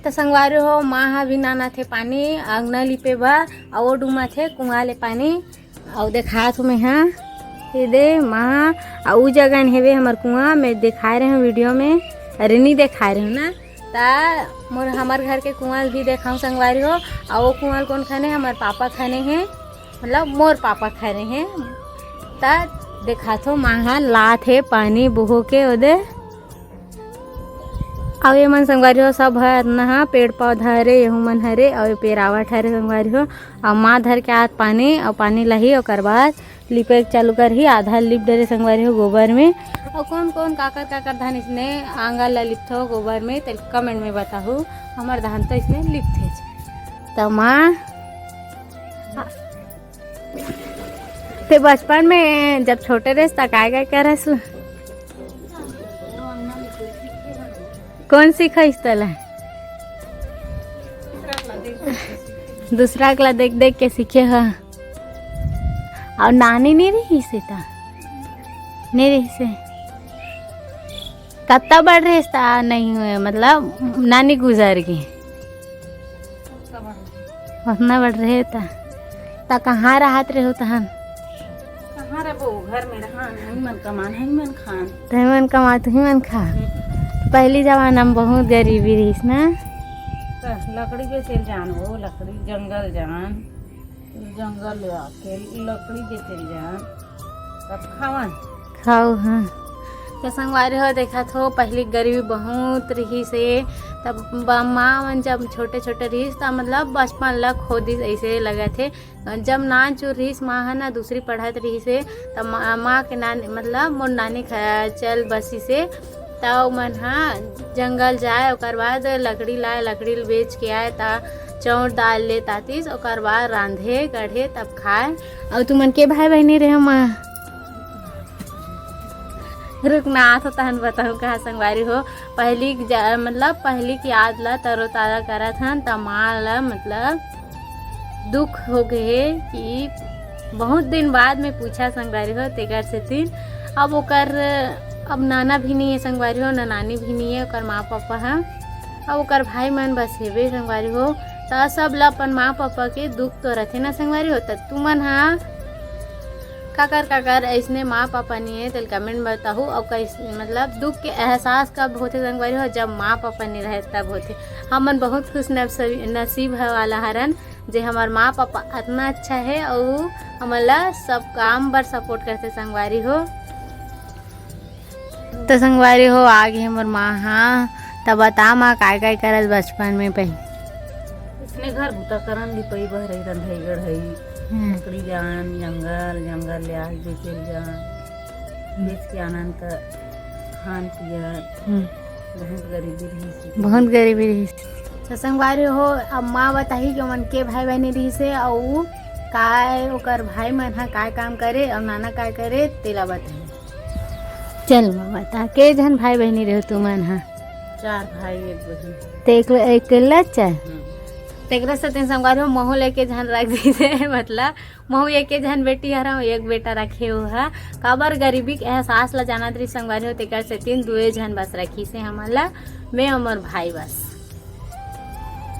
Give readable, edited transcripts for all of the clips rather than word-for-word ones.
तो संगवारी हो माँ हा भी नाना थे पानी अंगना लिपे बा और डूमा थे कुआ ले पानी और देखा तुम्हें हाँ ये दे माँ उ जगह हेवे हमार कुआं में दिखा रहे हैं वीडियो में। अरे नहीं दिखा रहे हो ना ता मोर हमार घर के कुआं भी देखाऊँ संगवारी हो। और वो कुआं कौन खाने हमारे पापा खाने हैं मतलब मोर पापा खा रहे हैं ता देखा थो माँ लात है पानी बहो के ओदे। और ये मन संगवारी हो सब है नहा पेड़ पौधा हरे यहू मन हरे और पेरावट हरे संगवारी हो। और माँ धर के हाथ पानी और पानी लही और बाद लिपे चालू कर ही आधा लिप डरे संगवारी हो गोबर में। और कौन कौन काकर धान इसने आंगा ला लिपथो गोबर में तो कमेंट में बताहू हमार धान तो इसने लिपथे। तो माँ ते बचपन में जब छोटे रहे तब काय करस कौन सीखा तला दूसरा कला देख देख के सीखे है। और नानी नहीं रही से ता नहीं रही से कत्ता बढ़ रहे ता नहीं हुए मतलब नानी गुजर गई उतना बढ़ रहे ता कहाँ राहत रहे हो तहन कहाँ रहो घर में रहा मन कमान है मन खान मन कमा तो ही मन खा। पहली जमाना में बहुत गरीबी रही ना लकड़ी बेचल जान हो लकड़ी जंगल जान जंगल ले आके लकड़ी बेचल जान तब खावन खाओ हाँ। तो संगवारी हो देखा थो पहली गरीबी बहुत रही से तब माँ मन जब छोटे छोटे रहीस तब मतलब बचपन लग खोदी ऐसे लगे थे। जब नान चुर रहीस माँ है ना दूसरी पढ़त रही से तब माँ के नानी मतलब मोर नानी चल बसी से तब मन हाँ जंगल जाए और बाद लकड़ी लाए लकड़ी बेच के आए ता चौर दाल ले तातीस और बाद रांधे गढ़े तब खाए। और तुमन के भाई बहनी रहे माँ रुकना आथ तहन बताऊँ कहाँ संगवारी हो पहली मतलब पहली की याद ला तरोताज़ा करा था त माँ ला मतलब दुख हो गए कि बहुत दिन बाद में पूछा संगवारी हो तेकर से तीन अब ओकर अब नाना भी नहीं है संगवारी हो ना नानी भी नहीं है ओकर माँ पापा है अब ओकर भाई मन बस हेबे संगवारी हो तो सब ला अपन माँ पापा के दुख तो रहते ना संगवारी हो तो तुमन हाँ काकर ऐसने माँ पापा नहीं है तो कमेंट में बताहूँ और कैसे मतलब दुख के एहसास कब होते संगवारी हो जब माँ पापा नहीं रहे तब होते। हमन बहुत खुश नसीब है वाला हरन जे हमार माँ पापा इतना अच्छा है और हमारा सब काम पर सपोर्ट करते संगवारी हो। तो संगवारी हो आगे हमार माँ हाँ तब बता माँ काय करल बचपन में पहले इसने घर भूता करन लिपई बह रही रंधई गढ़ई लकड़ी जान जंगल ले आज बेचल जान बेच के आनंद खान पिया बहुत गरीबी रही तो संगवारी हो। अब माँ बताही कि मन के भाई बहनी रही से और काय ओकर भाई मन हा काय काम करे और नाना काय करे तेला बताही। चल माँ बता के जन भाई बहनी रहो तू मन हा 4 भाई 1 बहन ते एक चाहे तेकरा से संगवारी हो महू लेके झन रख दी से मतलब महू एक झन बेटी हरा एक बेटा रखे हो है काबर गरीबी के एहसास ला जाना रही संगवारी हो तेकर से 3 2 झन बस रखी से हमारा मैं अमर भाई बस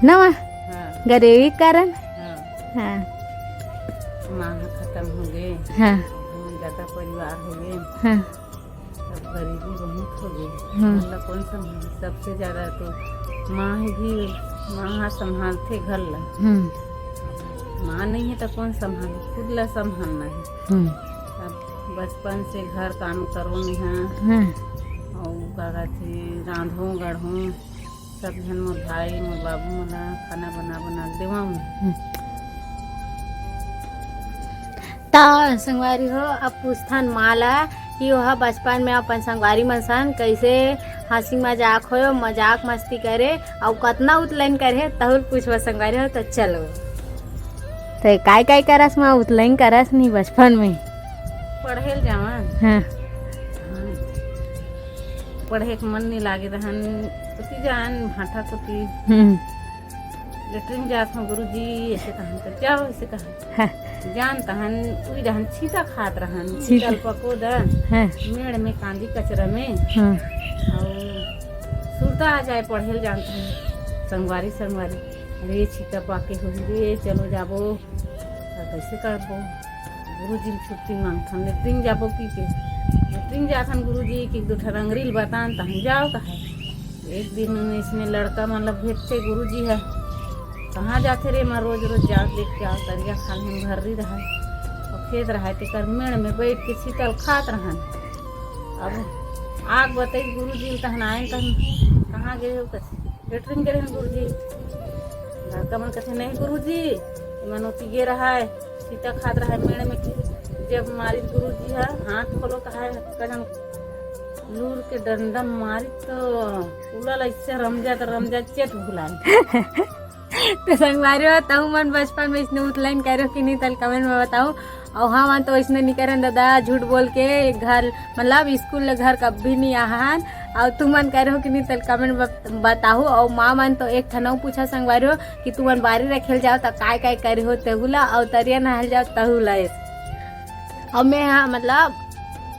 ना हाँ। गरीबी कारण हाँ माँ खत्म हो गए हाँ ज्यादा परिवार हो गए हाँ सब गरीबी बहुत हो गई मतलब कौन संभाल सबसे ज्यादा तो माँ भी माँ संभालते घर ला माँ नहीं है तो कौन संभाले खुद ला संभालना है। अब बचपन से घर काम करो यहाँ और का थी रांधो गढ़ो सब जन मोर भाई मोर बाबू मोला खाना बना देवाऊँ ता संगवारी हो। अब पूछथन माला कि वह बचपन में अपन संगवारी मनसन कैसे हंसी मजाक हो मजाक मस्ती करे और कतना उतलाइन करे तहुर पूछवा संगवारी हो। तो चलो तो काय करस माँ उतलाइन करस नहीं बचपन में पढ़े जावन हाँ पढ़े के मन नहीं लागे रहन उसी जान भाटा कुटी लेटरिन जात हूँ गुरुजी ऐसे कहन तो जाओ ऐसे कहन जान तहन उई रहन छीता खात रहन चल पको दन मेड़ में कांदी कचरा में और सुरता आ जाए पढ़े जानते हैं संगवारी अरे छिटा पाके हो रे चलो जाबो कैसे करबो गुरुजी छुट्टी मांगथन लेट्रिन जाबो की के लेट्रिन जाथन गुरुजी की दो ठरंगरील बतान तहन जाओ कहे। एक दिन इसमें लड़का मतलब भेजते गुरुजी है कहाँ जाते रे मैं रोज जाओ देख के आओ तरिया खाल में घर ही रहा और खेत रहा तेकर मेड़ में बैठ के शीतल खात रहन। अब आग बताई गुरुजी तहन आए तहन कहाँ गए हो कसे लेट्रिन गए हैं गुरुजी। लड़का मन कहते नहीं गुरुजी मनोती गे रहा है सीता खात रहा है मेड़ में जब मारी गुरुजी है हाथ खोलो कहा है कदम लूर के डंडा मारी तो उलल ऐसे रमजा चेत भुलाए। तो संगवारी बताऊँ मन बचपन में इसने उतलाइन करो कि नहीं तल कमेंट में बताऊँ। और हाँ मन तो इसने नहीं करें दादा झूठ बोल के घर मतलब स्कूल घर कभी नहीं आहान और तुम मन करो कि नहीं तल कमेंट में बताऊ। और माँ मन तो एक ठनऊ पूछा संगवारी हो कि तुम मन बारी रखेल जाओ तो काय करे हो तेहुला और तरिया नहल जाओ तहुला। और मैं हाँ मतलब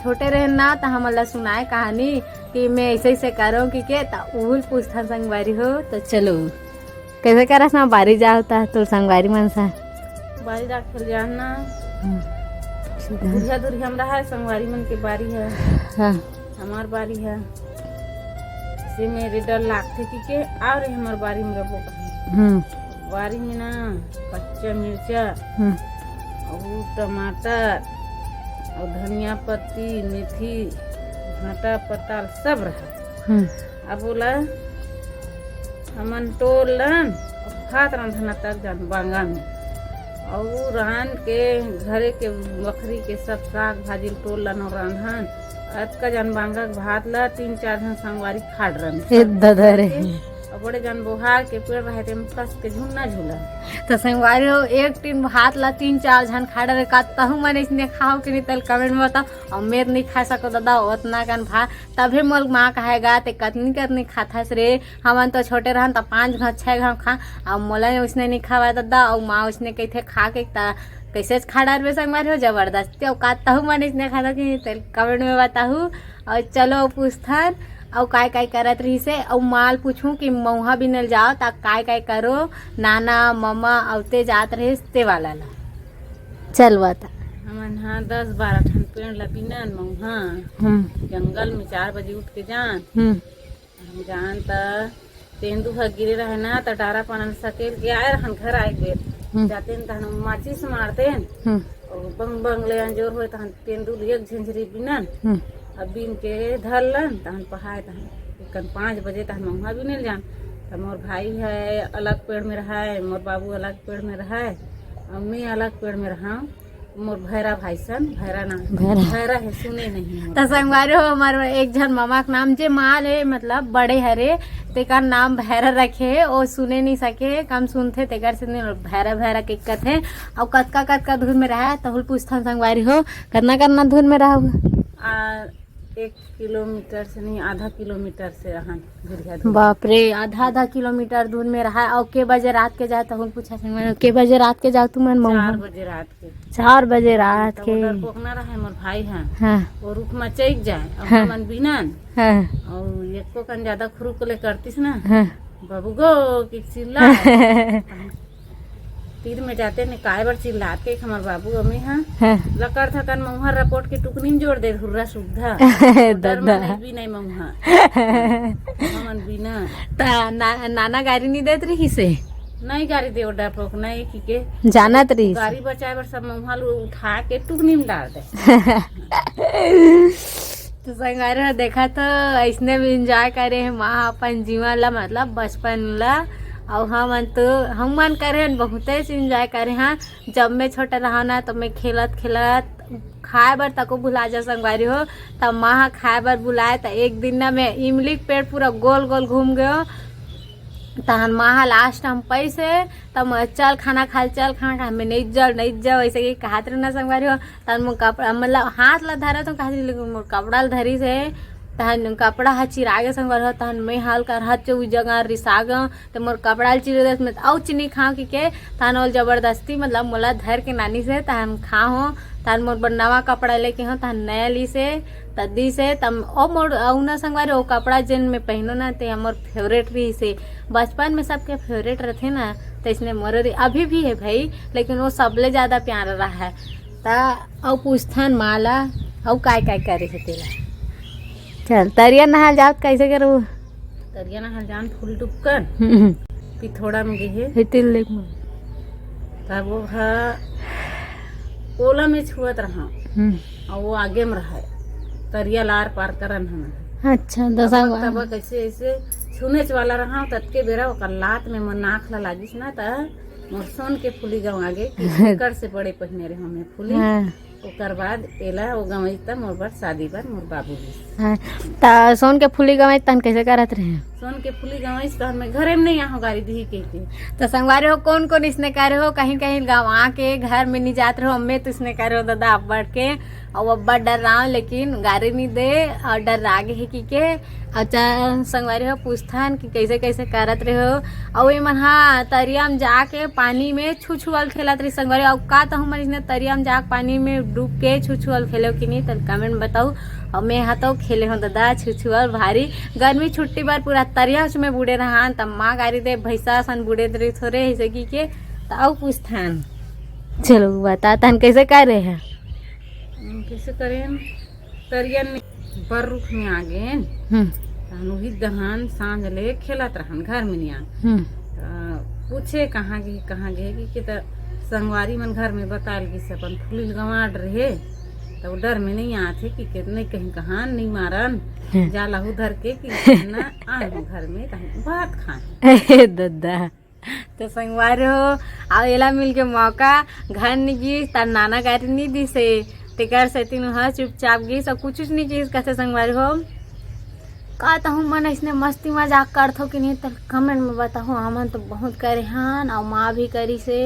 छोटे रहे ना तो हम मतलब सुनाए कहानी कि मैं ऐसे करो कि के उहुल पूछता संगवारी हो। तो चलो कैसे करा ना बारी जाता तो संगवारी मन सा बारी रखेल जाना दूरिया हमरा है संगवारी मन के बारी है। हाँ। हमार बारी है से मेरे डर लागते कि के आ रहे हमार बारी में रबो बारी में ना कच्चा मिर्चा और टमाटर और धनिया पत्ती मेथी भाटा पताल सब रहा। अब बोला हमन टोलन खात रंधना तक जान बांगा में और रान के घरे के बकरी के सब साग भाजी टोलन और रांधन अतका जन बांगा भात ला 3-4 जन संगवारी खाड़ रन और बड़े जन बोहार के पेड़ रहे थे कस के झुन्ना झूला। तो संगवारी हो एक टीन भात ला 3-4 जन खा रहे का तहु मैंने इसने खाओ कि नहीं तल कमेंट में बताओ। और मेरे नहीं खा सको दादा उतना कन भात तभी मोल माँ कहेगा ते कतनी खाता रे हमन तो छोटे रहन तो 5 घाव 6 घाव खा और मोला उसने नहीं खावा दादा और माँ उसने कहते खा के कैसे खा डाल संगवारी हो जबरदस्ती और का तहु मैंने इसने खाता कि तल कमेंट में बताऊ। और चलो पूछथन और काय करत रही से और माल पूछूं कि मऊहा बिनल जाओ ता काय करो नाना मम्मा औते जात रहे ते वाला ला चल बता। हमन हाँ 10-12 ठन पेड़ ला बिनन मऊहा जंगल में 4 बजे उठ के जान हम जान त तेंदू ह गिरे रहे ना त डारा पानन सकेल के आए रहन घर आए बेर जाते न तहन माचिस मारते और बंग ले अंजोर होए तहन तेंदू एक झंझरी बिनन अब बीन के धरलन तहन पहाए तहन 5 बजे तहन महुआ बिनल जान। तो मोर भाई है अलग पेड़ में रहा है मोर बाबू अलग पेड़ में रहा है और मैं अलग पेड़ में रहा मोर भैरा भाई सन भैरा है सुने नहीं। तो संगवारी हो हमारे एक जन मामा का नाम जे माल है मतलब बड़े हरे तेकर नाम भैरा रखे और सुने नहीं सके कम सुनते तेकर से भैरा के कथे और कतका धुन में रहा तो पूछता संगवारी हो करना धुन में रहा 1 किलोमीटर से नहीं आधा किलोमीटर से रहा। बाप रे आधा किलोमीटर दूर में रहा। और के बजे रात के जाए तो पूछा के बजे रात के जाओ तुम 4 बजे रात के 4 बजे रात के पोखना रहे मोर भाई है हाँ। वो रुख में चैक जाए और हाँ। मन बिनन हाँ। और एको कन ज्यादा खुरू को ले करतीस ना हाँ। बाबू गो कि चिल्ला तीर में जाते ने काय बार चिल्लाते हमार बाबू अम्मी हाँ लकड़ था कन मऊहा रपोट के टुकनी में जोड़ दे हुर्रा सुविधा दादा भी नहीं मऊहा हमन बिना ता नाना गाड़ी नहीं देत रही से नहीं गाड़ी दे ओडा पोक नहीं की के जानत रही गाड़ी बचाए बर सब मऊहा उठा के टुकनी में डाल दे। तो संगवारी देखा तो ऐसने भी इंजॉय करे है माँ अपन जीवन ला मतलब बचपन ला और हम मन करे बहुत इंजॉय करे हाँ। जब मैं छोटा रहा ना तो मैं खेलत खाए बर तको बुला जा संगवारी हो तब माँ खाए बर बुलाए तो एक दिन ना मैं इमली के पेड़ पूरा गोल घूम गयो तहन माँ लास्ट हम पैसे तब चल खाना खा मैं नहीं जाओ ऐसे कि कहत रहे ना संगवारी हो तहन मोर कपड़ा मतलब हाथ ला धरा तो कहत लेकिन मोर कपड़ा धरी से तहन कपड़ा ह चिरागे संगवारी हो तहन मैं हाल कर हाथ उ जगह रिसाग तो मोर कपड़ा चिर दे में औ चीनी खाओ के तहन ओल जबरदस्ती मतलब मोला धर के नानी से तहन खा हो तहन मोर नवा कपड़ा लेके हो तहन नया ली से तदी से तम ओ मोर औना संगवारी ओ कपड़ा जिन में पहनो ना ते हमर फेवरेट रही से बचपन में सबके फेवरेट रहते ना तो इसने मोर अभी भी है भाई लेकिन वो सबले ज़्यादा प्यार रहा है ता औ पूछथन माला औ काय करे है तेला चल तरिया नहाल जात कैसे करू तरिया नहाल जान फूल डुबकर पिथोड़ा में गे हितिल लेक तब वो हा ओला में छुअत रहा और वो आगे में रहा तरिया लार पार करन हम अच्छा दसा तब कैसे ऐसे छूने वाला रहा तत्के बेरा ओकर लात में मन नाक ला लागिस ना त मोर सोन के फूली गाँव आगे कर से बड़े पहने रहे हमें फूली ओकर बाद एला वो गवई त मोर बर शादी बर मोर बाबू ता सोन के फूली गवई तन कैसे करत रहे सोन के फूली गवई त मैं घरे में नहीं आहो गाड़ी दी के तो संगवारी हो कौन इसने करे हो कहीं कहीं गाँव के घर में नहीं जाते रहो मैं तो इसने करे हो दादा अब्बड़ के और अब्बा डर रहा हूँ लेकिन गाड़ी नहीं दे और डर रागे है कि के अच्छा संगवारी हो पूछथन कि कैसे कैसे करत रहे हो और मन हाँ तरिया में जाके पानी में छुछुअल खेलत रही संगवारी और का तो हम इसने तरिया में जाके पानी में डूब के छुछुअल खेलो कि नहीं तो कमेंट बताओ और मैं हाँ तो खेले हूँ दादा छुछुअल भारी गर्मी छुट्टी बार पूरा तरिया में बूढ़े रहा तब माँ गाड़ी दे भैंसा सन बूढ़े रही थोड़े ऐसे की के तो पूछथन चलो बता तन कैसे कर रहे हैं कैसे करें तरिया बर रुख में आ गए वही दहन सांझ ले खेलत रहन घर में नहीं पूछे कहाँ गए कि तो संगवारी मन घर में बताल कि से अपन फूल गंवाड़ रहे तो डर में नहीं आते कि नहीं कहीं कहाँ नहीं मारन जाला उधर के कि ना आए घर में कहीं बात खाए दादा तो संगवारी हो आ एला मिल के मौका घर नहीं गी तार नाना गाड़ी नहीं दी से तेकर से तीन हाँ चुपचाप गी सब कुछ नहीं की कैसे संगवारी हो का तो हम मन इसने मस्ती मजाक करथो कि नहीं तो कमेंट में बताओ हमन तो बहुत करे हन और माँ भी करी से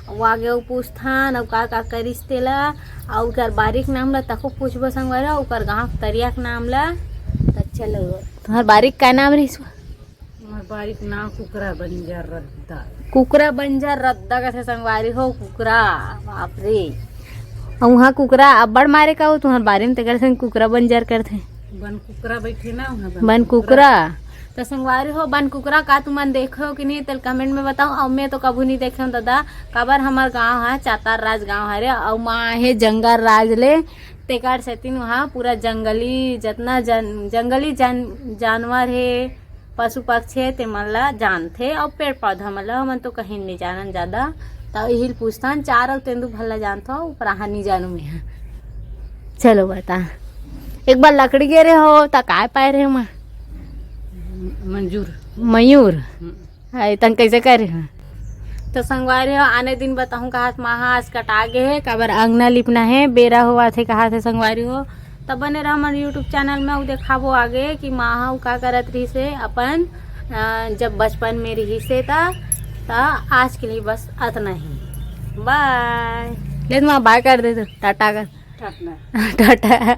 वो आगे वो पूछथन और का करिस तेला और उकर बारीक नाम ला तको पूछबो संगवारी उकर गाँव तरिया के नाम ला तो चलो तुम्हार बारीक का नाम रही बारीक नाम कुकरा बंजर रद्दा कैसे संगवारी हो कुकरा बाप रे और वहाँ कुकरा अब्बड़ मारे का हो तुम्हार बारे में तेकर संग कुकरा बंजर करते बन कुकरा बैठे ना बन कुकरा तो संगवारी हो बन कुकरा का तुमन देखो कि नहीं तो कमेंट में बताओ और मैं तो कभी नहीं देखे हूँ दादा काबर हमार गांव है चातार राज गांव है रे और माँ है जंगल राज ले तेकर से तीन वहाँ पूरा जंगली जितना जंगली जानवर है पशु पक्षी है ते मन ला जानते और पेड़ पौधा मन ला मन तो कहीं नहीं जानन ज्यादा तो यही पूछतान चार और तेंदु भला जानता हूँ ऊपर नहीं जानू मैं चलो बता एक बार लकड़ी गिरे हो तो काय पाए रहे माँ मयूर है तन कैसे करे हैं तो संगवारी हो आने दिन बताऊँ कहा माँ आज कटा गए है काबर अंगना लिपना है बेरा हुआ थे कहा थे संगवारी हो तब बने रहा हमारे यूट्यूब चैनल में देखाबो आगे कि माँ का करत रही से अपन जब बचपन में रही से था आज के लिए बस इतना ही बाय ले माँ बाय कर दे तो टाटा कर टाटा